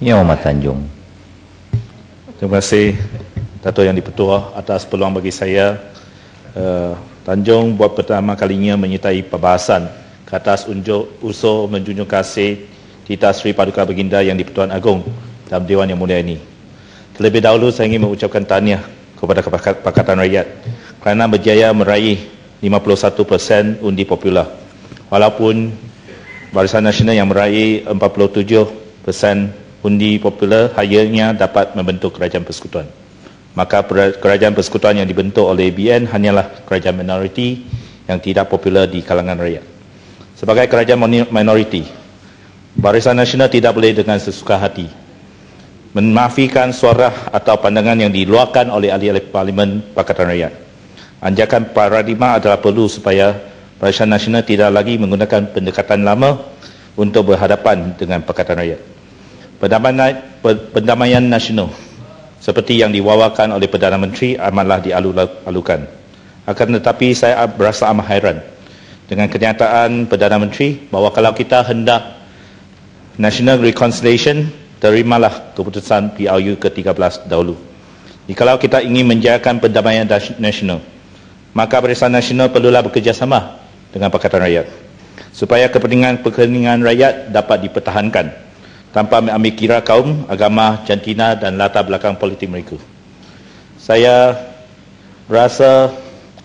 Yang Amat Tanjung. Terima kasih Dato' Yang di-Pertua atas peluang bagi saya. Tanjung buat pertama kalinya menyertai perbahasan ke atas unsur menjunjung kasih Tita Sri Paduka Baginda Yang di-Pertuan Agong dalam Dewan Yang Mulia ini. Terlebih dahulu saya ingin mengucapkan tahniah kepada Pakatan Rakyat kerana berjaya meraih 51% undi popular. Walaupun Barisan Nasional yang meraih 47% undi popular akhirnya dapat membentuk kerajaan persekutuan. Maka kerajaan persekutuan yang dibentuk oleh BN hanyalah kerajaan minoriti yang tidak popular di kalangan rakyat. Sebagai kerajaan minoriti, Barisan Nasional tidak boleh dengan sesuka hati menafikan suara atau pandangan yang diluahkan oleh ahli-ahli Parlimen Pakatan Rakyat. Anjakan paradigma adalah perlu supaya Barisan Nasional tidak lagi menggunakan pendekatan lama untuk berhadapan dengan Pakatan Rakyat. Pendamaian nasional seperti yang diwawakan oleh Perdana Menteri amatlah dialu-alukan. Akan tetapi saya berasa amat hairan dengan kenyataan Perdana Menteri bahawa kalau kita hendak National Reconciliation, terimalah keputusan PRU ke-13 dahulu. Jikalau kita ingin menjayakan pendamaian nasional, maka Barisan Nasional perlulah bekerjasama dengan Pakatan Rakyat supaya kepentingan rakyat dapat dipertahankan tanpa mengambil kira kaum, agama, jantina dan latar belakang politik mereka. Saya rasa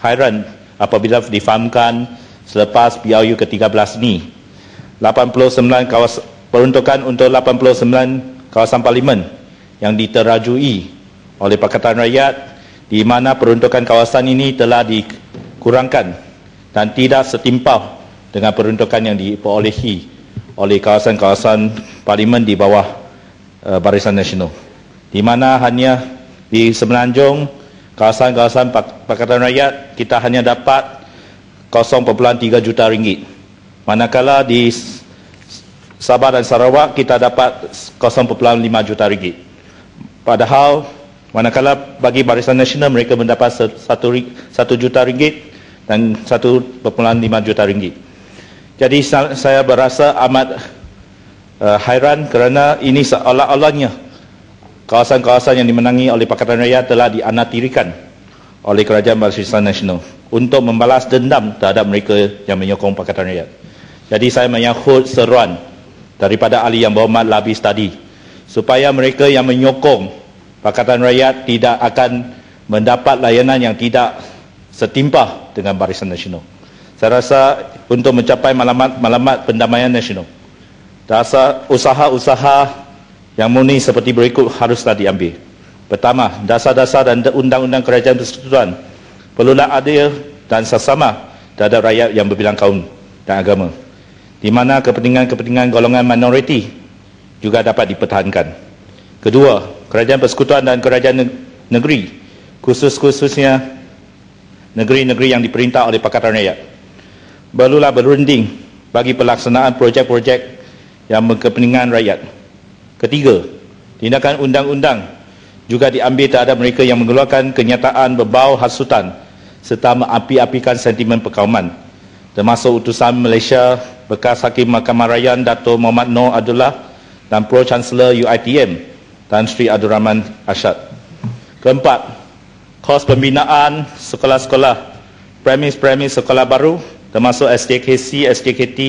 hairan apabila difahamkan selepas PRU ke-13 ini, peruntukan untuk 89 kawasan parlimen yang diterajui oleh Pakatan Rakyat, di mana peruntukan kawasan ini telah dikurangkan dan tidak setimpal dengan peruntukan yang diperolehi oleh kawasan-kawasan parlimen di bawah Barisan Nasional, di mana hanya di Semenanjung, kawasan-kawasan Pakatan Rakyat kita hanya dapat 0.3 juta ringgit, manakala di Sabah dan Sarawak kita dapat 0.5 juta ringgit. Padahal manakala bagi Barisan Nasional mereka mendapat 1 juta ringgit dan 1.5 juta ringgit. Jadi saya berasa amat hairan kerana ini seolah-olahnya kawasan-kawasan yang dimenangi oleh Pakatan Rakyat telah dianatirikan oleh Kerajaan Barisan Nasional untuk membalas dendam terhadap mereka yang menyokong Pakatan Rakyat. Jadi saya menyahut seruan daripada ahli yang berhormat Labis tadi supaya mereka yang menyokong Pakatan Rakyat tidak akan mendapat layanan yang tidak setimpal dengan Barisan Nasional. Saya rasa untuk mencapai malamat pendamaian nasional, usaha-usaha yang murni seperti berikut haruslah diambil. Pertama, dasar-dasar dan undang-undang kerajaan persekutuan perlulah adil dan sesama terhadap rakyat yang berbilang kaum dan agama, di mana kepentingan-kepentingan golongan minoriti juga dapat dipertahankan. Kedua, kerajaan persekutuan dan kerajaan negeri, khususnya negeri-negeri yang diperintah oleh Pakatan Rakyat, perlulah berunding bagi pelaksanaan projek-projek yang berkepentingan rakyat. Ketiga, tindakan undang-undang juga diambil terhadap mereka yang mengeluarkan kenyataan berbau hasutan serta mengapi-apikan sentimen perkauman, termasuk utusan Malaysia bekas Hakim Mahkamah Raya Dato' Muhammad Noor Abdullah dan Pro-Chancellor UiTM Tan Sri Abdul Rahman Arsyad. Keempat, kos pembinaan sekolah-sekolah, premis sekolah baru termasuk SJKC, SJKT,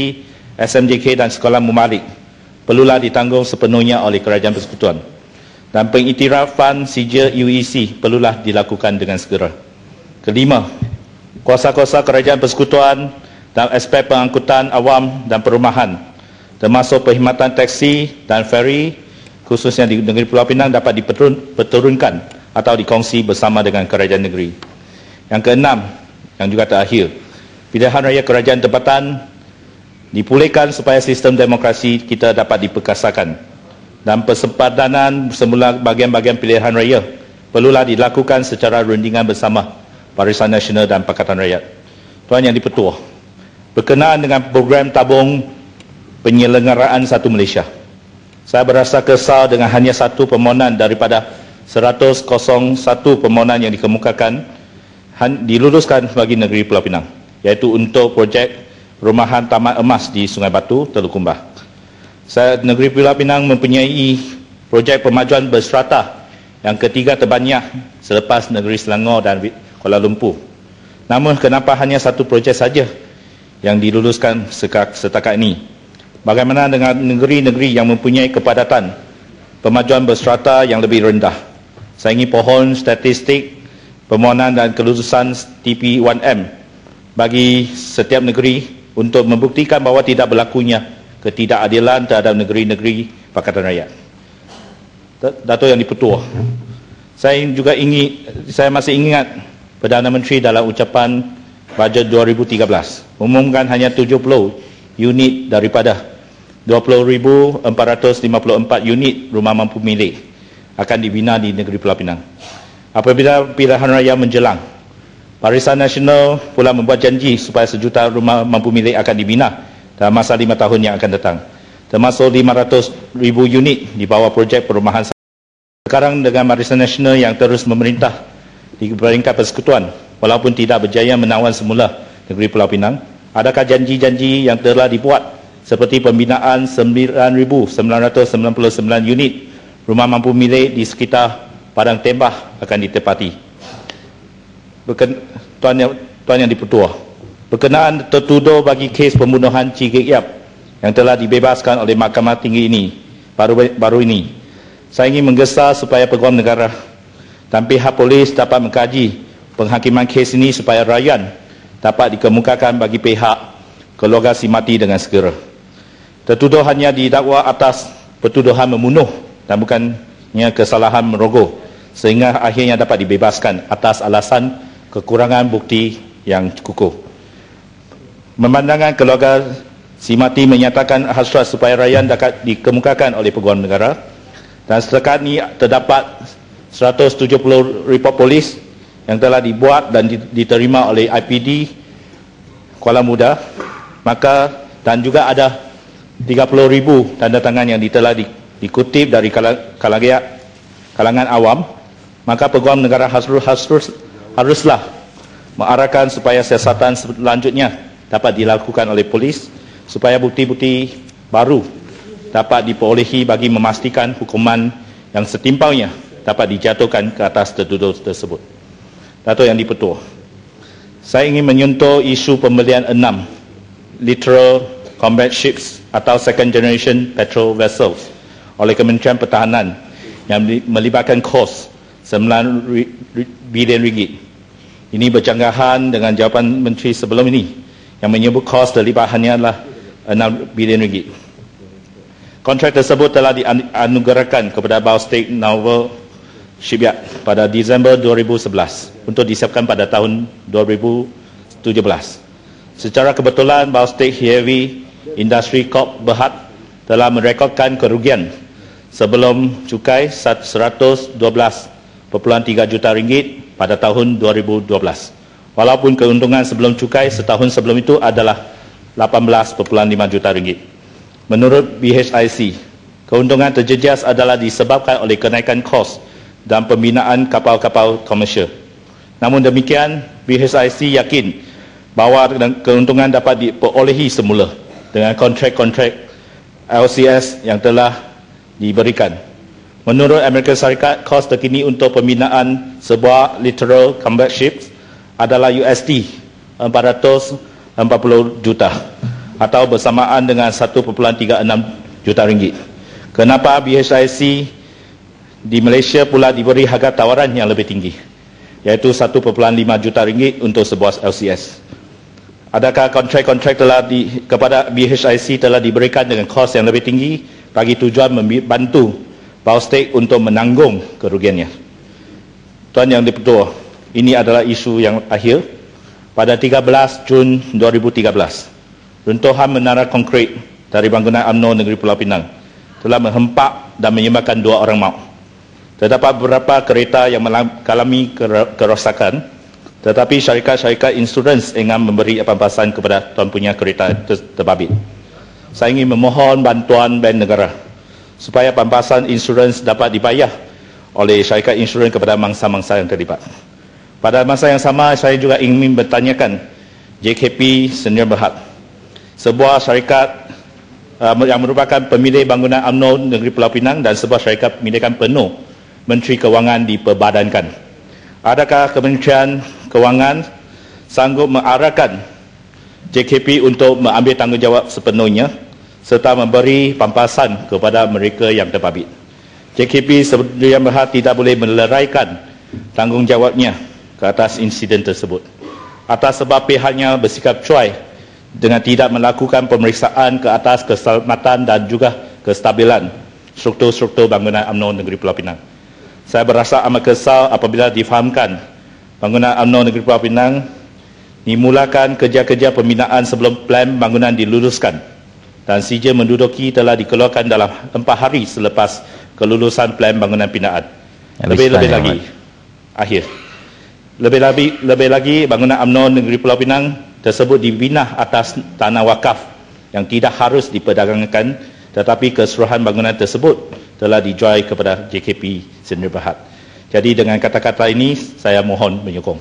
SMJK dan sekolah Mumalik perlulah ditanggung sepenuhnya oleh Kerajaan Persekutuan, dan pengiktirafan sijil UEC perlulah dilakukan dengan segera. Kelima, kuasa-kuasa Kerajaan Persekutuan dalam aspek pengangkutan awam dan perumahan termasuk perkhidmatan taksi dan feri khususnya di negeri Pulau Pinang dapat diperturunkan atau dikongsi bersama dengan kerajaan negeri. Yang keenam, yang juga terakhir, pilihan raya kerajaan tempatan dipulihkan supaya sistem demokrasi kita dapat diperkasakan, dan persempadanan semula bahagian-bahagian pilihan raya perlulah dilakukan secara rundingan bersama Barisan Nasional dan Pakatan Rakyat. Tuan Yang di-Pertua, berkenaan dengan program tabung penyelenggaraan Satu Malaysia, saya berasa kesal dengan hanya satu permohonan daripada 101 permohonan yang dikemukakan diluluskan bagi negeri Pulau Pinang, iaitu untuk projek perumahan Taman Emas di Sungai Batu, Teluk Kumbah. Negeri Pulau Pinang mempunyai projek pemajuan berserata yang ketiga terbanyak selepas negeri Selangor dan Kuala Lumpur. Namun kenapa hanya satu projek saja yang diluluskan setakat ini? Bagaimana dengan negeri-negeri yang mempunyai kepadatan pemajuan berserata yang lebih rendah? Saya ingin pohon statistik permohonan dan kelulusan TP1M bagi setiap negeri untuk membuktikan bahawa tidak berlakunya ketidakadilan terhadap negeri-negeri Pakatan Rakyat. Dato' Yang di-Pertua, saya masih ingat Perdana Menteri dalam ucapan bajet 2013 umumkan hanya 70 unit daripada 20,454 unit rumah mampu milik akan dibina di negeri Pulau Pinang. Apabila pilihan raya menjelang, Barisan Nasional pula membuat janji supaya 1 juta rumah mampu milik akan dibina dalam masa 5 tahun yang akan datang, termasuk 500,000 unit di bawah projek perumahan. Sekarang dengan Barisan Nasional yang terus memerintah di peringkat persekutuan, walaupun tidak berjaya menawan semula negeri Pulau Pinang, adakah janji-janji yang telah dibuat seperti pembinaan 9,999 unit rumah mampu milik di sekitar Padang Tembah akan ditepati? Tuan Yang di-Pertua, berkenaan tertuduh bagi kes pembunuhan Cik Gek Yap yang telah dibebaskan oleh Mahkamah Tinggi ini baru ini, saya ingin menggesa supaya Peguam Negara dan pihak polis dapat mengkaji penghakiman kes ini supaya rayuan dapat dikemukakan bagi pihak keluarga si mati dengan segera. Tertuduh hanya didakwa atas pertuduhan membunuh dan bukannya kesalahan merogoh, sehingga akhirnya dapat dibebaskan atas alasan kekurangan bukti yang kukuh. Memandangkan keluarga si mati menyatakan hasrat supaya rayuan dapat dikemukakan oleh Peguam Negara, dan setakat ini terdapat 170 report polis yang telah dibuat dan diterima oleh IPD Kuala Muda, maka dan juga ada 30,000 tanda tangan yang telah dikutip dari kalangan awam, maka Peguam Negara haruslah mengarahkan supaya siasatan selanjutnya dapat dilakukan oleh polis supaya bukti-bukti baru dapat diperolehi bagi memastikan hukuman yang setimpalnya dapat dijatuhkan ke atas tertuduh tersebut. Dato' Yang di-Pertua, saya ingin menyentuh isu pembelian 6 literal combat ships atau second generation petrol vessels oleh Kementerian Pertahanan yang melibatkan kos 9 bilion ringgit. Ini berjanggahan dengan jawapan Menteri sebelum ini yang menyebut kos terlibat hanyalah 6 bilion ringgit. Kontrak tersebut telah dianugerahkan kepada Baltic Naval Shipyard pada Disember 2011 untuk disiapkan pada tahun 2017. Secara kebetulan Baltic Heavy Industry Corp Berhad telah merekodkan kerugian sebelum cukai 112.3 juta ringgit pada tahun 2012. Walaupun keuntungan sebelum cukai setahun sebelum itu adalah 18.5 juta ringgit. Menurut BHIC, keuntungan terjejas adalah disebabkan oleh kenaikan kos dan pembinaan kapal-kapal komersial. Namun demikian, BHIC yakin bahawa keuntungan dapat diperolehi semula dengan kontrak-kontrak LCS yang telah diberikan. Menurut Amerika Syarikat, kos terkini untuk pembinaan sebuah literal combat ships adalah USD 440 juta atau bersamaan dengan 1.36 juta ringgit. Kenapa BHIC di Malaysia pula diberi harga tawaran yang lebih tinggi, iaitu 1.5 juta ringgit untuk sebuah LCS? Adakah kontrak-kontrak kepada BHIC telah diberikan dengan kos yang lebih tinggi bagi tujuan membantu Baltic untuk menanggung kerugiannya? Tuan Yang di-Pertua, ini adalah isu yang akhir. Pada 13 Jun 2013, runtuhan menara konkrit dari bangunan UMNO Negeri Pulau Pinang telah menghempak dan menyebabkan 2 orang maut. Terdapat beberapa kereta yang mengalami kerosakan, tetapi syarikat-syarikat insurans ingin memberi pampasan kepada tuan punya kereta terbabit. Saya ingin memohon bantuan Bank Negara supaya pampasan insurans dapat dibayar oleh syarikat insurans kepada mangsa-mangsa yang terlibat. Pada masa yang sama, saya juga ingin bertanyakan JKP Sdn Bhd, sebuah syarikat yang merupakan pemilik bangunan UMNO Negeri Pulau Pinang dan sebuah syarikat pemilikan penuh Menteri Kewangan diperbadankan. Adakah Kementerian Kewangan sanggup mengarahkan JKP untuk mengambil tanggungjawab sepenuhnya serta memberi pampasan kepada mereka yang terbabit? JKP Sedia Berhad tidak boleh meleraikan tanggungjawabnya ke atas insiden tersebut. Atas sebab pihaknya bersikap cuai dengan tidak melakukan pemeriksaan ke atas keselamatan dan juga kestabilan struktur-struktur bangunan UMNO Negeri Pulau Pinang. Saya berasa amat kesal apabila difahamkan bangunan UMNO Negeri Pulau Pinang dimulakan kerja-kerja pembinaan sebelum plan bangunan diluluskan dan sijil menduduki telah dikeluarkan dalam 4 hari selepas kelulusan plan bangunan binaan. Lebih-lebih lagi, lebih lagi bangunan UMNO Negeri Pulau Pinang tersebut dibina atas tanah wakaf yang tidak harus diperdagangkan, tetapi keseluruhan bangunan tersebut telah dijual kepada JKP Sedia Berhad. Jadi dengan kata-kata ini saya mohon menyokong.